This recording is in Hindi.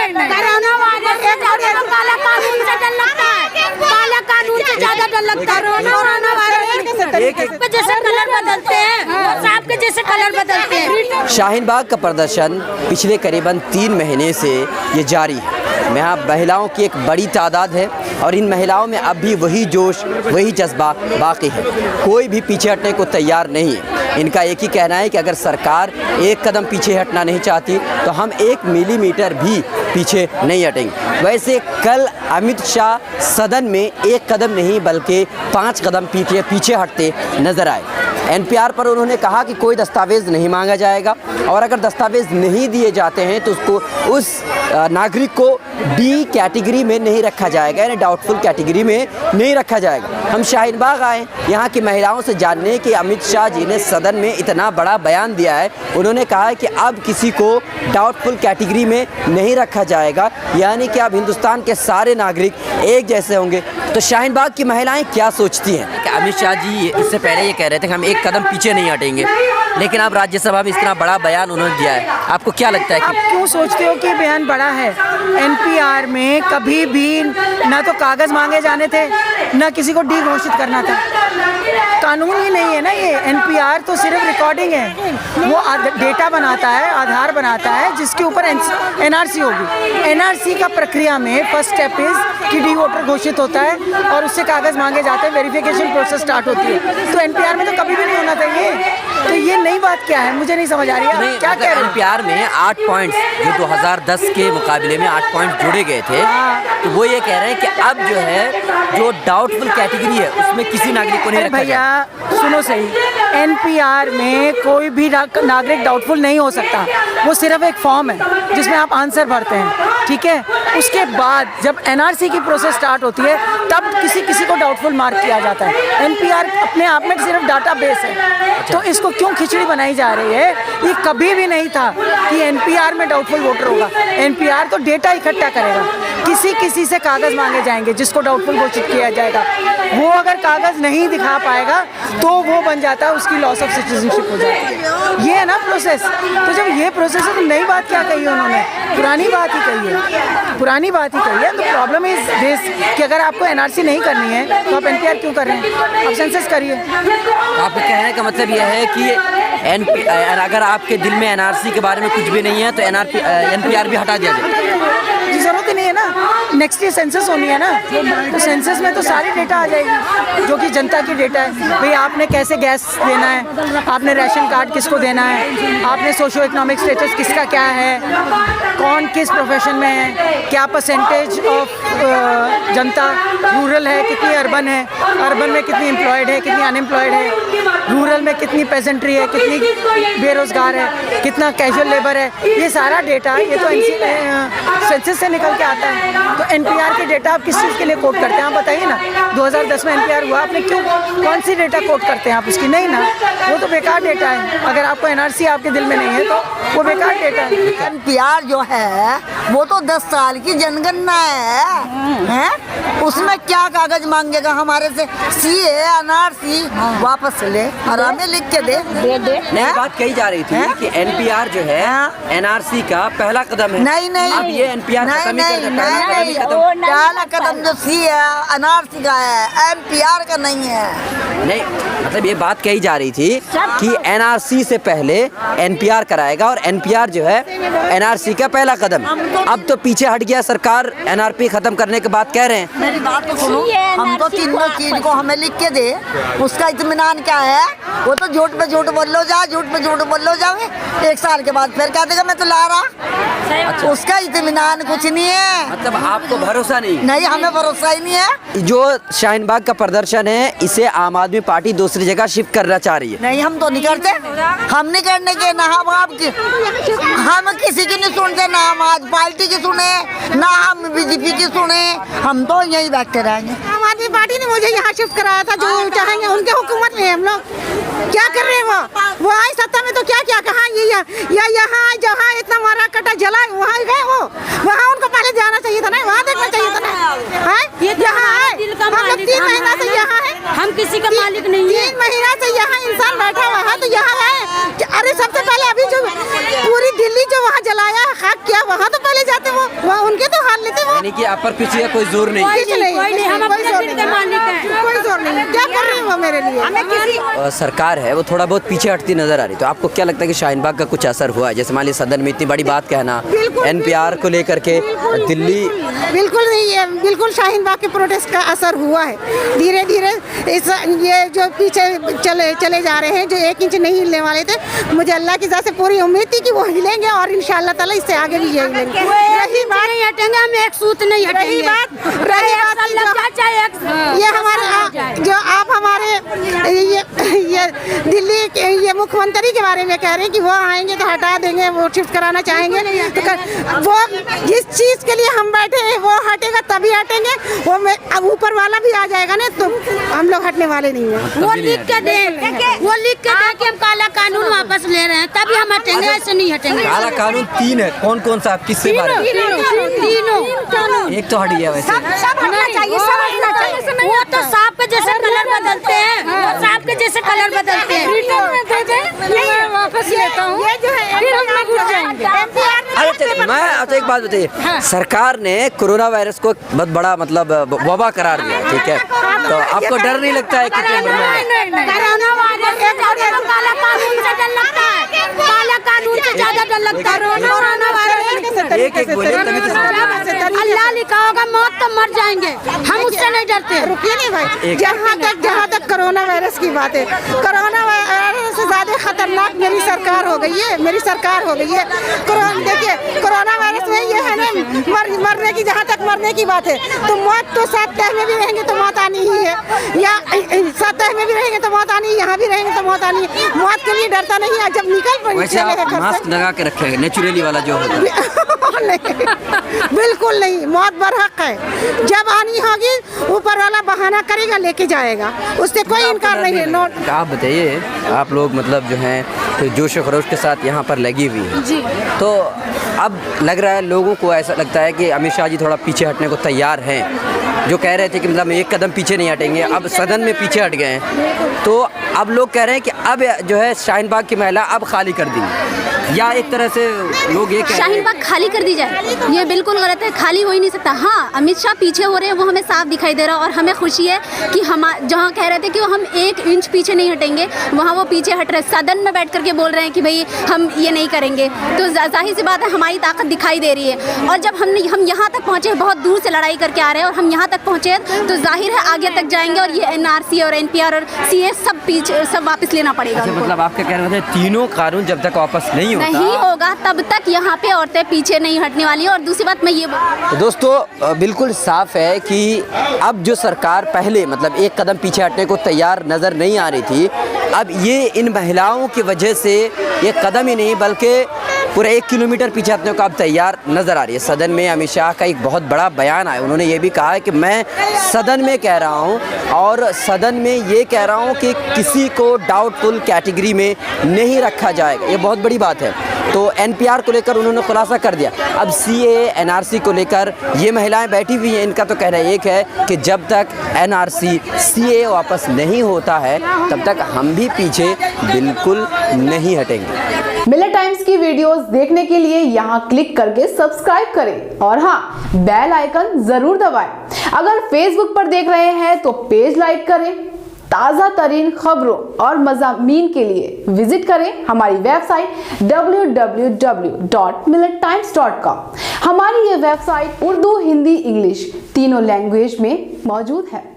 कोरोना वायरस से काला कानून से डर लगता है, काला कानून से ज्यादा डर लगता है। कोरोना वायरस पे जैसे कलर बदलते हैं, सांप के जैसे कलर बदलते हैं। शाहीन बाग का प्रदर्शन पिछले करीबन 3 महीने से ये जारी है। यहाँ महिलाओं की एक बड़ी तादाद है और इन महिलाओं में अब भी वही जोश, वही जज्बा बाकी है। कोई भी पीछे हटने को तैयार नहीं है। इनका एक ही कहना है कि अगर सरकार एक कदम पीछे हटना नहीं चाहती तो हम 1 मिलीमीटर भी पीछे नहीं हटेंगे। वैसे कल अमित शाह सदन में 1 कदम नहीं बल्कि 5 कदम पीछे हटते नजर आए। एनपीआर पर उन्होंने कहा कि कोई दस्तावेज़ नहीं मांगा जाएगा और अगर दस्तावेज़ नहीं दिए जाते हैं तो उसको उस नागरिक को डी कैटेगरी में नहीं रखा जाएगा, यानी डाउटफुल कैटेगरी में नहीं रखा जाएगा। हम शाहीन बाग आए यहाँ की महिलाओं से जानने कि अमित शाह जी ने सदन में इतना बड़ा बयान दिया है। उन्होंने कहा है कि अब किसी को डाउटफुल कैटेगरी में नहीं रखा जाएगा, यानी कि अब हिंदुस्तान के सारे नागरिक एक जैसे होंगे। तो शाहीन बाग की महिलाएं क्या सोचती हैं? अमित शाह जी इससे पहले ये कह रहे थे कि हम 1 कदम पीछे नहीं हटेंगे, लेकिन अब राज्यसभा में इतना बड़ा बयान उन्होंने दिया है। आपको क्या लगता है कि आप क्यों सोचते हो कि बयान बड़ा है? एनपीआर में कभी भी ना तो कागज मांगे जाने थे, ना किसी को डी घोषित करना था। कानून ही नहीं है ना ये। एनपीआर तो सिर्फ रिकॉर्डिंग है, वो डेटा बनाता है, आधार बनाता है जिसके ऊपर एनआरसी होगी। एनआरसी का प्रक्रिया में फर्स्ट स्टेप इज कि डी वोटर घोषित होता है और उससे कागज मांगे जाते हैं, वेरिफिकेशन प्रोसेस स्टार्ट होती है। तो एनपीआर में तो कभी भी नहीं होना चाहिए। तो ये नई बात क्या है, मुझे नहीं समझ आ रही है। क्या कह रहे हैं? एनपीआर में 8 पॉइंट्स जो 2010 के मुकाबले में 8 पॉइंट जोड़े गए थे, तो वो ये कह रहे हैं कि अब जो है जो डाउटफुल कैटेगरी है उसमें किसी नागरिक को नहीं रखा भैया सुनो सही, एनपीआर में कोई भी नागरिक डाउटफुल नहीं हो सकता। वो सिर्फ एक फॉर्म है जिसमें आप आंसर भरते हैं, ठीक है। उसके बाद जब एनआरसी की प्रोसेस स्टार्ट होती है तब किसी को डाउटफुल मार्क किया जाता है। एनपीआर अपने आप में सिर्फ डाटा बेस है। तो इसको क्यों खिचड़ी बनाई जा रही है? ये कभी भी नहीं था कि एनपीआर में डाउटफुल वोटर होगा। एनपीआर तो डेटा इकट्ठा करेगा, किसी से कागज मांगे जाएंगे जिसको डाउटफुल घोषित किया जाएगा। वो अगर कागज नहीं दिखा पाएगा तो वो बन जाता है, उसकी लॉस ऑफ सिटीजनशिप हो जाती है। ये है ना प्रोसेस। तो जब ये प्रोसेस है तो नई बात क्या कही है उन्होंने? पुरानी बात ही कही है, पुरानी बात ही कही है। तो प्रॉब्लम इज दिस कि अगर आपको एनआरसी नहीं करनी है तो आप एनपीआर क्यों कर रहे हैं? आप सेंसस करिए। आपके कहने का मतलब यह है कि अगर आपके दिल में एनआरसी के बारे में कुछ भी नहीं है तो एनपीआर भी हटा दिया जाए। जरूरत ही नहीं है ना। नेक्स्ट ईयर सेंसस होनी है ना, तो सेंसस में तो सारी डेटा आ जाएगी जो कि जनता की डेटा है। भाई आपने कैसे गैस देना है, आपने राशन कार्ड किसको देना है, आपने सोशो इकोनॉमिक स्टेटस किसका क्या है, कौन किस प्रोफेशन में है, क्या परसेंटेज ऑफ जनता रूरल है, कितनी अर्बन है, अर्बन में कितनी एम्प्लॉयड है, कितनी अनएम्प्लॉयड है, रूरल में कितनी पेजेंट्री है, कितनी बेरोजगार है, कितना कैजुअल लेबर है। ये सारा डेटा ये तो सेंसस से निकल के आता है। तो एनपीआर के डेटा आप किस चीज़ के लिए कोट करते हैं? आप बताइए ना। 2010 में एनपीआर हुआ, आपने क्यों कौन सी डेटा कोट करते हैं आप उसकी? नहीं ना, वो तो बेकार डेटा है। अगर आपको एनआरसी आपके दिल में नहीं है तो वो बेकार डेटा है। एनपीआर जो है वो तो 10 साल की जनगणना है? उसमें क्या कागज मांगेगा हमारे से? सीए एनआरसी वापस ले और हमें लिख के दे। नहीं, बात कही जा रही थी कि एनपीआर जो है एनआरसी का पहला कदम है। नहीं अब ये एनपीआर नहीं पहला कदम जो सीए एनआरसी का है, एनपीआर का नहीं है। नहीं, मतलब ये बात कही जा रही थी कि एनआरसी से पहले एनपीआर कराएगा और एनपीआर जो है एनआरसी का पहला कदम। अब तो पीछे हट गया सरकार, एनआरपी खत्म करने के बाद कह रहे हैं। मेरी बात तो सुनो, हम तो तीनों चीज को हमें लिख के दे, उसका इत्मीनान क्या है? वो तो झूठ पे झूठ बोल लो जा, झूठ पे झूठ बोल लो जाओगे, 1 साल के बाद फिर कह देगा मैं तो ला रहा। अच्छा। उसका इत्मीनान कुछ नहीं है। मतलब आपको भरोसा नहीं? नहीं, हमें भरोसा ही नहीं है। जो शाहीन बाग का प्रदर्शन है इसे आम आदमी पार्टी दूसरी जगह शिफ्ट करना चाह रही है। नहीं, हम तो नहीं करते, हम नहीं करने के ना हम आपकी, हम किसी की नहीं सुनते, ना हम आज पार्टी की सुने, ना हम बीजेपी की सुने, हम तो यही बैठते रहेंगे। आम आदमी पार्टी ने मुझे यहाँ शिफ्ट कराया था, जो चाहेंगे उनके हुकूमत में हम लोग क्या कर रहे हैं? वो आए सत्ता में तो क्या क्या कहा, ये या यहाँ जहाँ इतना मारा कटा जला वहाँ गए, वो वहाँ उनको पहले जाना चाहिए था ना, वहाँ देखना चाहिए था ना। यहाँ है, हम लोग 3 महीना से यहाँ है, हम किसी का मालिक नहीं है। 3 महीना से यहाँ इंसान बैठा हुआ है, तो यहाँ है। अरे सबसे पहले अभी जो पूरी दिल्ली जो वहाँ जलाया हक क्या वहाँ तो पहले जाते वो वहाँ उनके तो हाल लेते वो। यानी कि आप पर किसी का कोई जोर नहीं। कुछ नहीं, कोई जोर नहीं, क्या कर रहे हैं वो मेरे लिए। हमें किसी सरकार है वो थोड़ा बहुत पीछे हटती नजर आ रही, तो आपको क्या लगता है कि शाहीन बाग का कुछ असर हुआ है? जैसे मान लीजिए सदन में इतनी बड़ी बात कहना, NPR को लेकर के दिल्ली, बिल्कुल नहीं है, बिल्कुल शाहीन बाग के प्रोटेस्ट का असर हुआ है। धीरे धीरे इस ये जो पीछे चले जा रहे हैं, जो 1 इंच नहीं हिलने वाले थे, मुझे अल्लाह की ज़ात से पूरी उम्मीद थी कि वो हिलेंगे और इंशाअल्लाह ताला इससे आगे भी ये हिलेंगे। रही बात नहीं हटेंगे, हम एक सूत नहीं हटेंगे। रही बात ये हमारे जो आप हमारे ये दिल्ली के ये मुख्यमंत्री के बारे में कह रहे हैं कि वो आएंगे तो हटा देंगे, वो शिफ्ट कराना चाहेंगे, तो वो जिस चीज़ के लिए हम बैठे हैं वो हटेगा तभी हटेंगे। वो अब ऊपर वाला भी आ जाएगा ना तो हम लोग हटने वाले नहीं हैं। वो लिख के दे कि हम काला कानून वापस ले रहे हैं तभी हम हटेंगे, ऐसे नहीं हटेंगे। काला कानून 3 है, कौन कौन सा आप किससे बारे में? तीनों एक तो हट गया वैसे। वो तो सांप के जैसे कलर बदलते हैं, वो सांप के जैसे कलर बदलते हैं। मैं वापस लेता हूँ, ये जो है फिर हम लोग उठ जाएंगे। अच्छा एक बात बताइए, सरकार ने कोरोना वायरस को बहुत बड़ा मतलब वबा करार दिया, ठीक है, तो आपको डर नहीं लगता है कि कोरोना वायरस से ज्यादा काला कानून से डर लगता है, काला कानून से ज्यादा डर लगता है। कोरोना वायरस एक बोले तभी तो अल्लाह लिखा होगा मौत तो मर जाएंगे, हम उससे नहीं डरते। रुकिए नहीं भाई, जहाँ तक कोरोना वायरस की बात है, कोरोना वायरस से ज़्यादा खतरनाक मेरी सरकार हो गई है, मेरी सरकार हो गई है। देखिए कोरोना वायरस में ये है ना मरने की, जहाँ तक मरने की बात है तो मौत तो 7 तह में भी रहेंगे तो मौत आनी ही है, या 7 तह में भी रहेंगे तो मौत आनी है, यहाँ भी रहेंगे तो मौत आनी है। मौत के लिए डरता नहीं है, जब निकल पड़े मास्क लगा के रखे हैं नेचुरली वाला जो होता है। बिल्कुल नहीं, मौत बरहक है, जब आनी होगी ऊपर वाला बहाना करेगा लेके जाएगा, उससे कोई इनकार नहीं है। नोट आप बताइए, आप लोग मतलब जो हैं तो जोश खरोश के साथ यहाँ पर लगी हुई है जी, तो अब लग रहा है लोगों को ऐसा लगता है कि अमित शाह जी थोड़ा पीछे हटने को तैयार हैं, जो कह रहे थे कि मतलब 1 कदम पीछे नहीं हटेंगे, अब सदन में पीछे हट गए हैं, तो अब लोग कह रहे हैं कि अब जो है शाहीन बाग की महिला अब खाली कर दी, या एक तरह से लोग ये कह शाहीन बाग खाली कर दी जाए, ये बिल्कुल गलत है, खाली हो ही नहीं सकता। हाँ, अमित शाह पीछे हो रहे हैं वो हमें साफ दिखाई दे रहा है, और हमें खुशी है कि हम जहाँ कह रहे थे कि हम 1 इंच पीछे नहीं हटेंगे, वहाँ वो पीछे हट रहे, सदन में बैठ करके बोल रहे हैं कि भाई हम ये नहीं करेंगे, तो जाहिर सी बात है हमारी ताकत दिखाई दे रही है। और जब हम यहाँ तक पहुँचे, बहुत दूर से लड़ाई करके आ रहे हैं और हम यहाँ तक पहुँचे, तो जाहिर है आगे तक जाएंगे और ये NRC और NPR और CA सब वापस लेना पड़ेगा। मतलब आपका कहना है तीनों कानून जब तक वापस नहीं होगा तब तक यहाँ पे औरतें पीछे नहीं हटने वाली है। और दूसरी बात मैं ये दोस्तों बिल्कुल साफ है कि अब जो सरकार पहले मतलब 1 कदम पीछे हटने को तैयार नज़र नहीं आ रही थी, अब ये इन महिलाओं की वजह से 1 कदम ही नहीं बल्कि पूरे 1 किलोमीटर पीछे हटने को अब तैयार नज़र आ रही है। सदन में अमित शाह का एक बहुत बड़ा बयान आया, उन्होंने ये भी कहा है कि मैं सदन में कह रहा हूँ और सदन में ये कह रहा हूँ कि किसी को डाउटफुल कैटेगरी में नहीं रखा जाएगा, ये बहुत बड़ी बात है। तो NPR को लेकर उन्होंने खुलासा कर दिया। अब CA NRC को लेकर ये महिलाएं बैठी हुई हैं, इनका तो कहना एक है कि जब तक NRC CA वापस नहीं होता है तब तक हम भी पीछे बिल्कुल नहीं हटेंगे। मिलत टाइम्स की वीडियोस देखने के लिए यहाँ क्लिक करके सब्सक्राइब करें और हाँ, बेल आइकन जरूर दबाएं। अगर फेसबुक पर देख रहे हैं तो पेज लाइक करें। ताज़ा तरीन खबरों और मज़ामीन के लिए विजिट करें हमारी वेबसाइट www.millettimes.com। हमारी ये वेबसाइट उर्दू, हिंदी, इंग्लिश तीनों लैंग्वेज में मौजूद है।